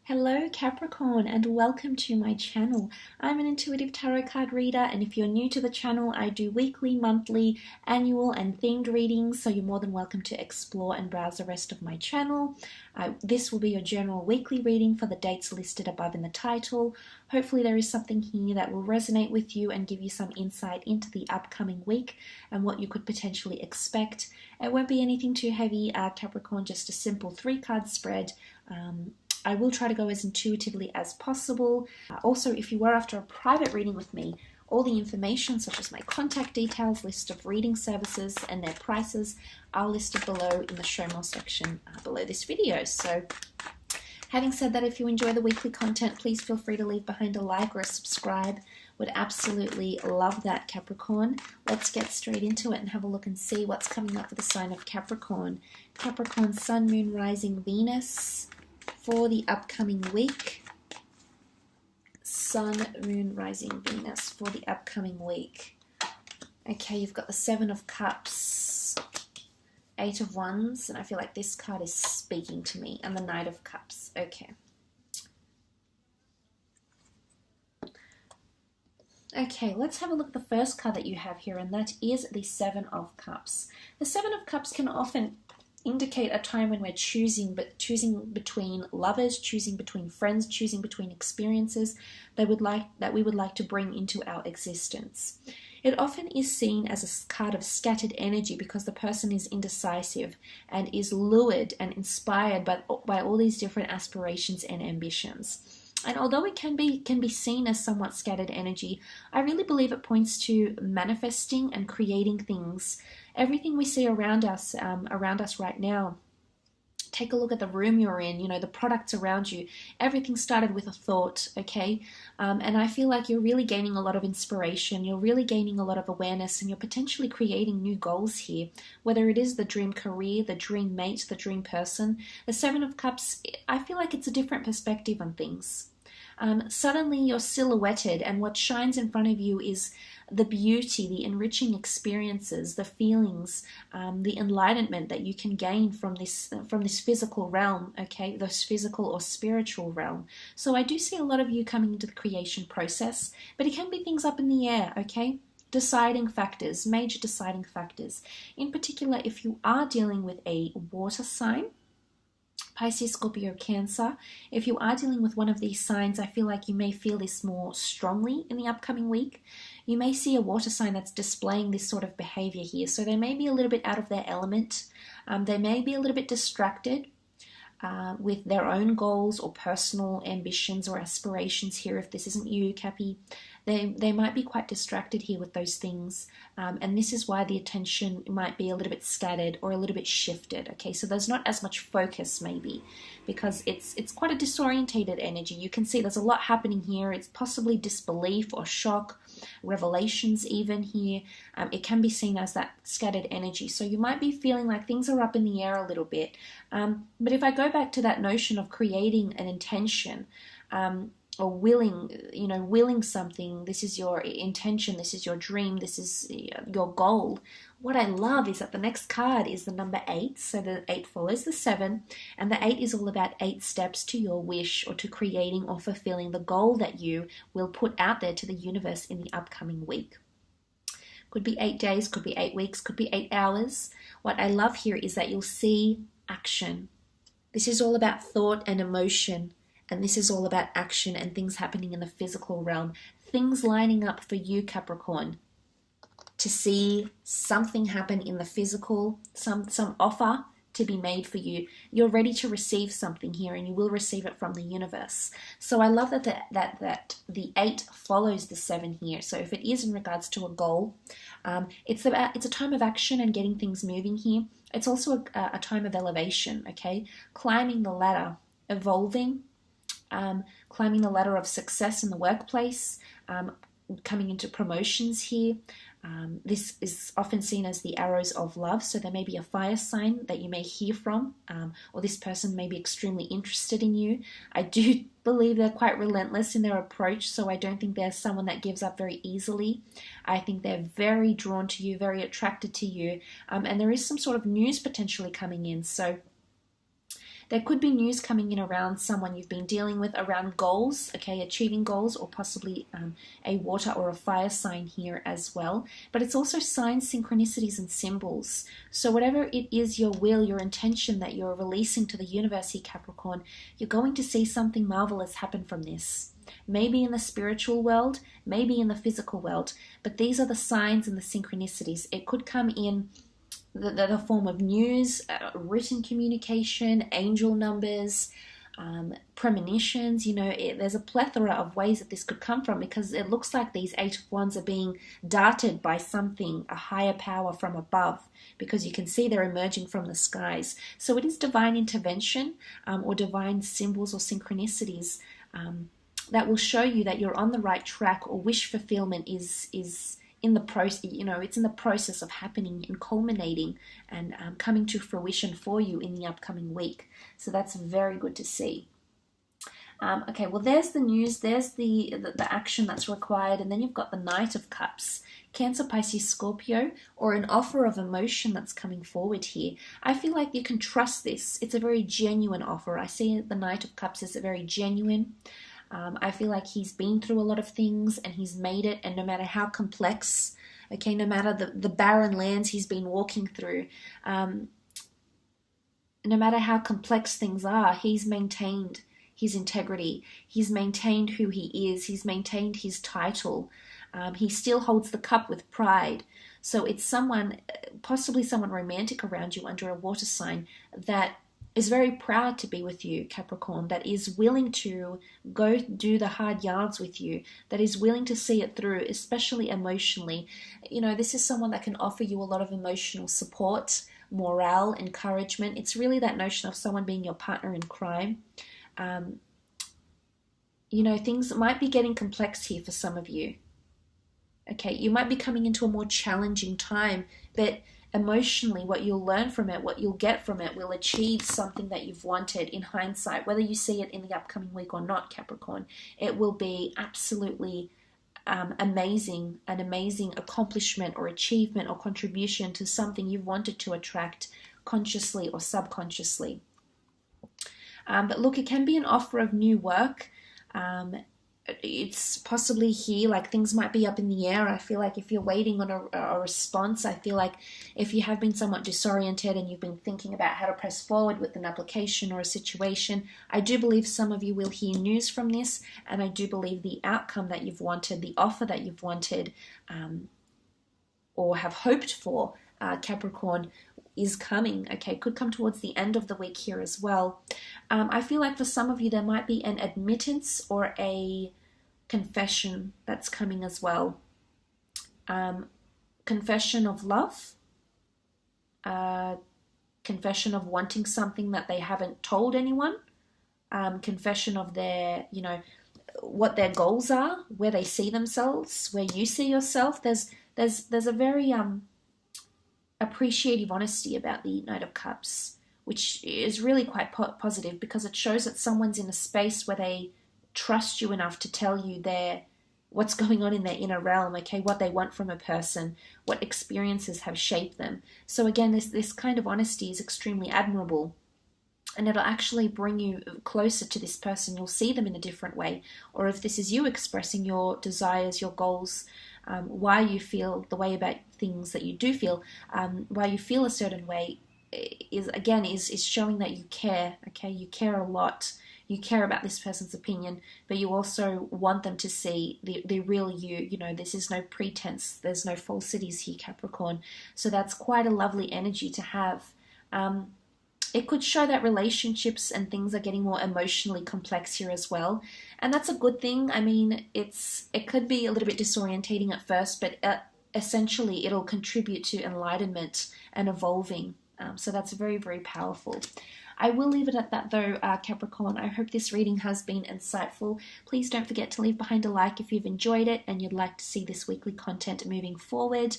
Hello Capricorn and welcome to my channel. I'm an intuitive tarot card reader, and if you're new to the channel, I do weekly, monthly, annual and themed readings, so you're more than welcome to explore and browse the rest of my channel. This will be your general weekly reading for the dates listed above in the title. Hopefully there is something here that will resonate with you and give you some insight into the upcoming week and what you could potentially expect. It won't be anything too heavy, Capricorn, just a simple 3-card spread. I will try to go as intuitively as possible. Also, if you were after a private reading with me, all the information such as my contact details, list of reading services and their prices are listed below in the show more section below this video. So having said that, if you enjoy the weekly content, please feel free to leave behind a like or a subscribe. Would absolutely love that, Capricorn. Let's get straight into it and have a look and see what's coming up for the sign of Capricorn. Capricorn, Sun, Moon, Rising, Venus for the upcoming week. Sun, Moon, Rising, Venus for the upcoming week. Okay, you've got the 7 of Cups, 8 of Wands, and I feel like this card is speaking to me, and the Knight of Cups. Okay. Okay, let's have a look at the first card that you have here, and that is the 7 of Cups. The 7 of Cups can often indicate a time when we're choosing between lovers, choosing between friends, choosing between experiences that we would like to bring into our existence. It often is seen as a card of scattered energy because the person is indecisive and is lured and inspired by all these different aspirations and ambitions. And although it can be seen as somewhat scattered energy, I really believe it points to manifesting and creating things. Everything we see around us right now. Take a look at the room you're in, the products around you. Everything started with a thought, okay? And I feel like you're really gaining a lot of inspiration. You're really gaining a lot of awareness, and you're potentially creating new goals here. Whether it is the dream career, the dream mate, the dream person. The 7 of Cups, I feel like it's a different perspective on things. Suddenly you're silhouetted, and what shines in front of you is the beauty, the enriching experiences, the feelings, the enlightenment that you can gain from this physical realm, okay, this physical or spiritual realm. So I do see a lot of you coming into the creation process, but it can be things up in the air, okay? Deciding factors, major deciding factors. In particular, if you are dealing with a water sign, Pisces, Scorpio, Cancer. If you are dealing with one of these signs, I feel like you may feel this more strongly in the upcoming week. You may see a water sign that's displaying this sort of behavior here. So they may be a little bit out of their element. They may be a little bit distracted with their own goals or personal ambitions or aspirations here. If this isn't you, Cappy, they might be quite distracted here with those things, and this is why the attention might be a little bit scattered or a little bit shifted. Okay, so there's not as much focus maybe because it's quite a disorientated energy. You can see there's a lot happening here. It's possibly disbelief or shock, revelations even here. It can be seen as that scattered energy. So you might be feeling like things are up in the air a little bit. But if I go back to that notion of creating an intention, or willing something, this is your intention, this is your dream, this is your goal. What I love is that the next card is the number 8, so the 8 follows the 7, and the 8 is all about 8 steps to your wish or to creating or fulfilling the goal that you will put out there to the universe in the upcoming week. Could be 8 days, could be 8 weeks, could be 8 hours. What I love here is that you'll see action. This is all about thought and emotion. And this is all about action and things happening in the physical realm. Things lining up for you, Capricorn, to see something happen in the physical, some offer to be made for you. You're ready to receive something here, and you will receive it from the universe. So I love that the 8 follows the 7 here. So if it is in regards to a goal, it's a time of action and getting things moving here. It's also a time of elevation, okay? Climbing the ladder, evolving, climbing the ladder of success in the workplace, coming into promotions here. This is often seen as the arrows of love, so there may be a fire sign that you may hear from, or this person may be extremely interested in you. I do believe they're quite relentless in their approach, so I don't think they're someone that gives up very easily. I think they're very drawn to you, very attracted to you, and there is some sort of news potentially coming in. So There could be news coming in around someone you've been dealing with around goals, okay, achieving goals, or possibly a water or a fire sign here as well. But it's also signs, synchronicities, and symbols. So whatever it is, your will, your intention that you're releasing to the universe here, Capricorn, you're going to see something marvelous happen from this. Maybe in the spiritual world, maybe in the physical world, but these are the signs and the synchronicities. It could come in the form of news, written communication, angel numbers, premonitions. You know, there's a plethora of ways that this could come from, because it looks like these 8 of Wands are being darted by something, a higher power from above, because you can see they're emerging from the skies. So it is divine intervention, or divine symbols or synchronicities that will show you that you're on the right track, or wish fulfillment is in the process. You know, it's in the process of happening and culminating and coming to fruition for you in the upcoming week. So that's very good to see. Okay, well, there's the news, there's the action that's required, and then you've got the Knight of Cups. Cancer, Pisces, Scorpio, or an offer of emotion that's coming forward here. I feel like you can trust this. It's a very genuine offer. I see the Knight of Cups as a very genuine. I feel like he's been through a lot of things and he's made it, and no matter how complex, okay, no matter the barren lands he's been walking through, no matter how complex things are, he's maintained his integrity, he's maintained who he is, he's maintained his title, he still holds the cup with pride. So it's someone, possibly someone romantic around you under a water sign, that is very proud to be with you, Capricorn, that is willing to go do the hard yards with you, that is willing to see it through, especially emotionally. You know, this is someone that can offer you a lot of emotional support, morale, encouragement. It's really that notion of someone being your partner in crime. You know, things might be getting complex here for some of you. Okay, you might be coming into a more challenging time, but emotionally, what you'll learn from it, what you'll get from it, will achieve something that you've wanted in hindsight. Whether you see it in the upcoming week or not, Capricorn, it will be absolutely amazing, an amazing accomplishment or achievement or contribution to something you've wanted to attract consciously or subconsciously. But look, it can be an offer of new work. It's possibly here, like things might be up in the air. I feel like if you're waiting on a response, I feel like if you have been somewhat disoriented and you've been thinking about how to press forward with an application or a situation, I do believe some of you will hear news from this, and I do believe the outcome that you've wanted, the offer that you've wanted or have hoped for, Capricorn, is coming. Okay, could come towards the end of the week here as well. I feel like for some of you there might be an admittance or a confession that's coming as well. Confession of love, confession of wanting something that they haven't told anyone, confession of their, you know, what their goals are, where they see themselves, where you see yourself. There's a very appreciative honesty about the Knight of Cups, which is really quite positive, because it shows that someone's in a space where they trust you enough to tell you what's going on in their inner realm, okay, what they want from a person, what experiences have shaped them. So again, this kind of honesty is extremely admirable, and it'll actually bring you closer to this person. You'll see them in a different way, or if this is you expressing your desires, your goals, why you feel the way about things that you do feel, why you feel a certain way, is showing that you care. Okay, you care a lot. You care about this person's opinion, but you also want them to see the real you. You know, this is no pretense. There's no falsities here, Capricorn. So that's quite a lovely energy to have. It could show that relationships and things are getting more emotionally complex here as well. And that's a good thing. I mean, it could be a little bit disorientating at first, but essentially it'll contribute to enlightenment and evolving. So that's very, very powerful. I will leave it at that though, Capricorn. I hope this reading has been insightful. Please don't forget to leave behind a like if you've enjoyed it and you'd like to see this weekly content moving forward.